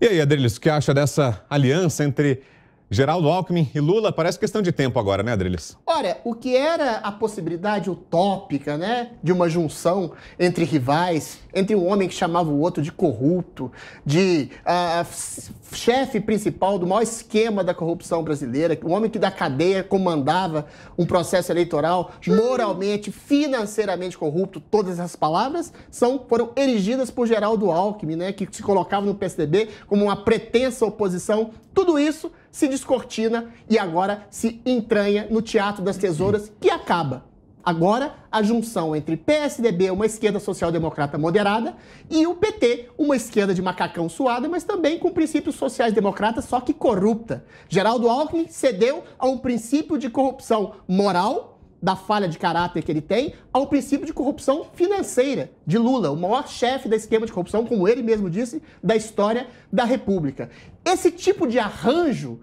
E aí, Adriles, o que acha dessa aliança entre Geraldo Alckmin e Lula? Parece questão de tempo agora, né, Adriles? Olha, o que era a possibilidade utópica, né, de uma junção entre rivais, entre um homem que chamava o outro de corrupto, de chefe principal do maior esquema da corrupção brasileira, um homem que da cadeia comandava um processo eleitoral moralmente, financeiramente corrupto, todas essas palavras foram erigidas por Geraldo Alckmin, né, que se colocava no PSDB como uma pretensa oposição. Tudo isso se descortina e agora se entranha no teatro das tesouras, que acaba. Agora, a junção entre PSDB, uma esquerda social-democrata moderada, e o PT, uma esquerda de macacão suada, mas também com princípios sociais-democratas, só que corrupta. Geraldo Alckmin cedeu a um princípio de corrupção moral, da falha de caráter que ele tem, ao princípio de corrupção financeira de Lula, o maior chefe da esquema de corrupção, como ele mesmo disse, da história da República. Esse tipo de arranjo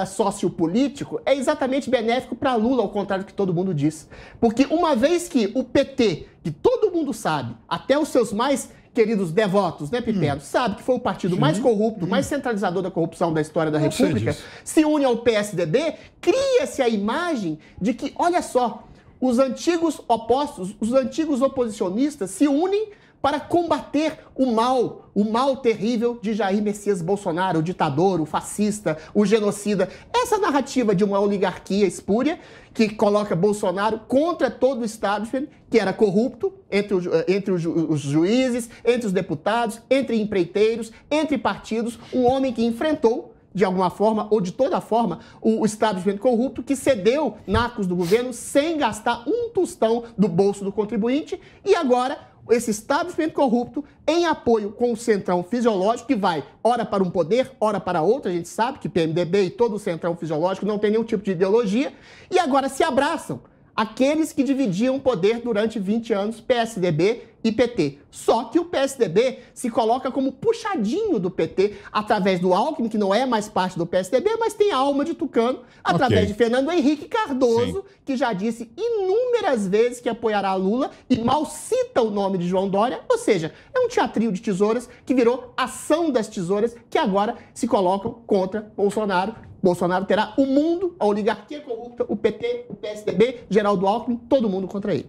sociopolítico é exatamente benéfico para Lula, ao contrário do que todo mundo diz. Porque uma vez que o PT, que todo mundo sabe, até os seus mais queridos devotos, né, Piperno, sabe que foi o partido mais corrupto, mais centralizador da corrupção da história da República, se une ao PSDB, cria-se a imagem de que, olha só, os antigos opostos, os antigos oposicionistas se unem para combater o mal terrível de Jair Messias Bolsonaro, o ditador, o fascista, o genocida. Essa narrativa de uma oligarquia espúria que coloca Bolsonaro contra todo o establishment, que era corrupto, entre os juízes, entre os deputados, entre empreiteiros, entre partidos, um homem que enfrentou, de alguma forma, ou de toda forma, o establishment corrupto, que cedeu nacos do governo sem gastar um tostão do bolso do contribuinte, e agora esse establishment corrupto, em apoio com o centrão fisiológico, que vai ora para um poder, ora para outro. A gente sabe que PMDB e todo o centrão fisiológico não tem nenhum tipo de ideologia, e agora se abraçam aqueles que dividiam o poder durante 20 anos, PSDB e PT. Só que o PSDB se coloca como puxadinho do PT através do Alckmin, que não é mais parte do PSDB, mas tem a alma de tucano, através de Fernando Henrique Cardoso, que já disse inúmeras vezes que apoiará Lula e mal cita o nome de João Dória. Ou seja, é um teatrinho de tesouras que virou ação das tesouras, que agora se colocam contra Bolsonaro. Bolsonaro terá o mundo, a oligarquia corrupta, o PT, o PSDB, Geraldo Alckmin, todo mundo contra ele.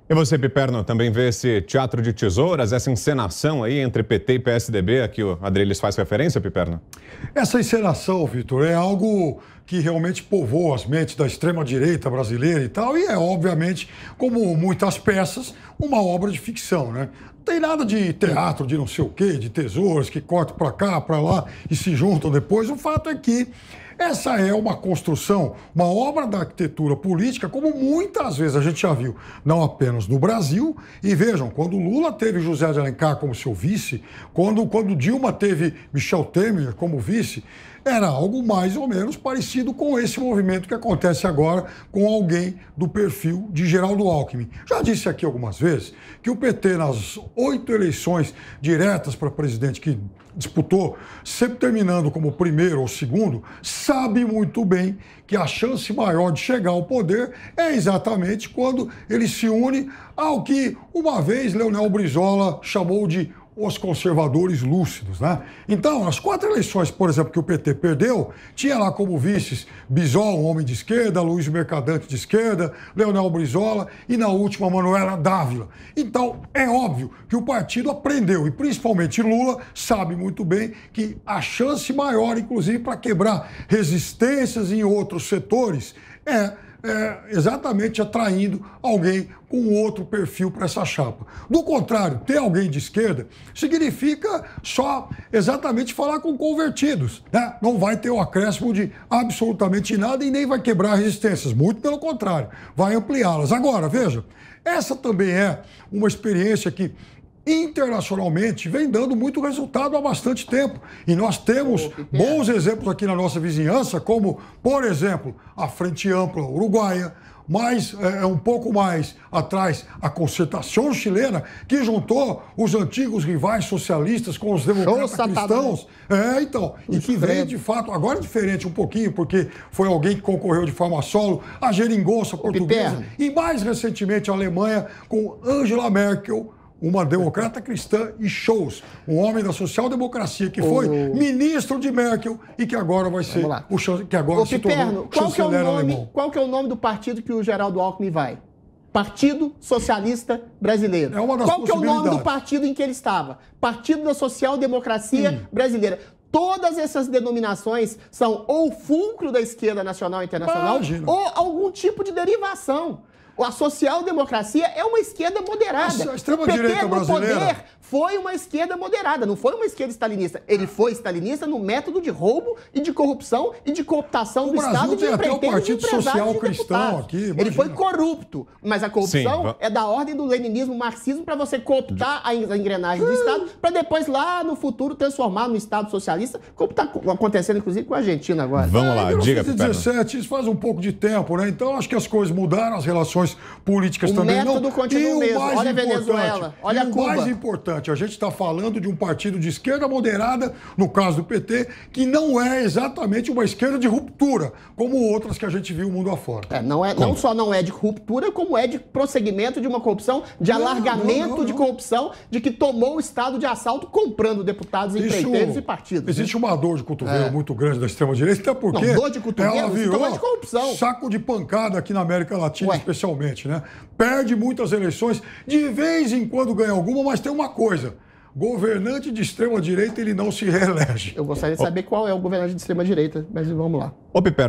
E você, Piperno, também vê esse teatro de tesouras, essa encenação aí entre PT e PSDB a que o Adriles faz referência, Piperno? Essa encenação, Vitor, é algo que realmente povoa as mentes da extrema-direita brasileira e tal, e é, obviamente, como muitas peças, uma obra de ficção, né? Não tem nada de teatro, de não sei o quê, de tesouras que cortam para cá, para lá e se juntam depois. O fato é que essa é uma construção, uma obra da arquitetura política, como muitas vezes a gente já viu, não apenas no Brasil. E vejam, quando Lula teve José de Alencar como seu vice, quando Dilma teve Michel Temer como vice, era algo mais ou menos parecido com esse movimento que acontece agora com alguém do perfil de Geraldo Alckmin. Já disse aqui algumas vezes que o PT, nas 8 eleições diretas para presidente que disputou, sempre terminando como primeiro ou segundo, sabe muito bem que a chance maior de chegar ao poder é exatamente quando ele se une ao que uma vez Leonel Brizola chamou de os conservadores lúcidos, né? Então, as 4 eleições, por exemplo, que o PT perdeu, tinha lá como vices Bisol, um homem de esquerda, Luiz Mercadante de esquerda, Leonel Brizola e, na última, Manuela Dávila. Então, é óbvio que o partido aprendeu, e principalmente Lula sabe muito bem que a chance maior, inclusive, para quebrar resistências em outros setores é exatamente atraindo alguém com outro perfil para essa chapa. Do contrário, ter alguém de esquerda significa só exatamente falar com convertidos, né? Não vai ter o acréscimo de absolutamente nada e nem vai quebrar resistências, muito pelo contrário, vai ampliá-las. Agora, veja, essa também é uma experiência que internacionalmente vem dando muito resultado há bastante tempo. E nós temos bons exemplos aqui na nossa vizinhança, como, por exemplo, a Frente Ampla Uruguaia, mas um pouco mais atrás a Concertação Chilena, que juntou os antigos rivais socialistas com os democratas cristãos. Então, e que veio de fato, agora é diferente um pouquinho, porque foi alguém que concorreu de forma solo, a geringonça portuguesa, e mais recentemente a Alemanha com Angela Merkel, uma democrata cristã e shows. Um homem da social-democracia que foi ministro de Merkel e que agora vai ser que agora se tornou chanceler alemão. Qual que é o nome do partido que o Geraldo Alckmin vai? Partido Socialista Brasileiro. É uma das Qual que é o nome do partido em que ele estava? Partido da Social-Democracia Brasileira. Todas essas denominações são ou fulcro da esquerda nacional e internacional ou algum tipo de derivação. A social-democracia é uma esquerda moderada. A extrema-direita brasileira... poder foi uma esquerda moderada, não foi uma esquerda stalinista. Ele foi stalinista no método de roubo e de corrupção e de cooptação do Estado de empreiteiros e empresários e deputados. Ele foi corrupto, mas a corrupção é da ordem do leninismo, marxismo, para você cooptar a engrenagem do Estado, para depois lá no futuro transformar no Estado socialista, como está acontecendo inclusive com a Argentina agora. Vamos lá, diga, 2017, isso faz um pouco de tempo, né? Então acho que as coisas mudaram, as relações políticas também não. O método continua o mesmo. Olha a Venezuela, olha a Cuba. O mais importante, a gente está falando de um partido de esquerda moderada, no caso do PT, que não é exatamente uma esquerda de ruptura, como outras que a gente viu o mundo afora. Não só não é de ruptura, como é de prosseguimento de uma corrupção, de alargamento de corrupção, de que tomou o Estado de assalto comprando deputados, empreiteiros e partidos. Existe uma dor de cotovelo muito grande da extrema-direita, até porque dor de cotovelo, ela virou de corrupção. Saco de pancada aqui na América Latina, especialmente, né? Perde muitas eleições, de vez em quando ganha alguma, mas tem uma coisa: governante de extrema-direita, ele não se reelege. Eu gostaria de saber qual é o governante de extrema-direita, mas vamos lá. Ô, Piper,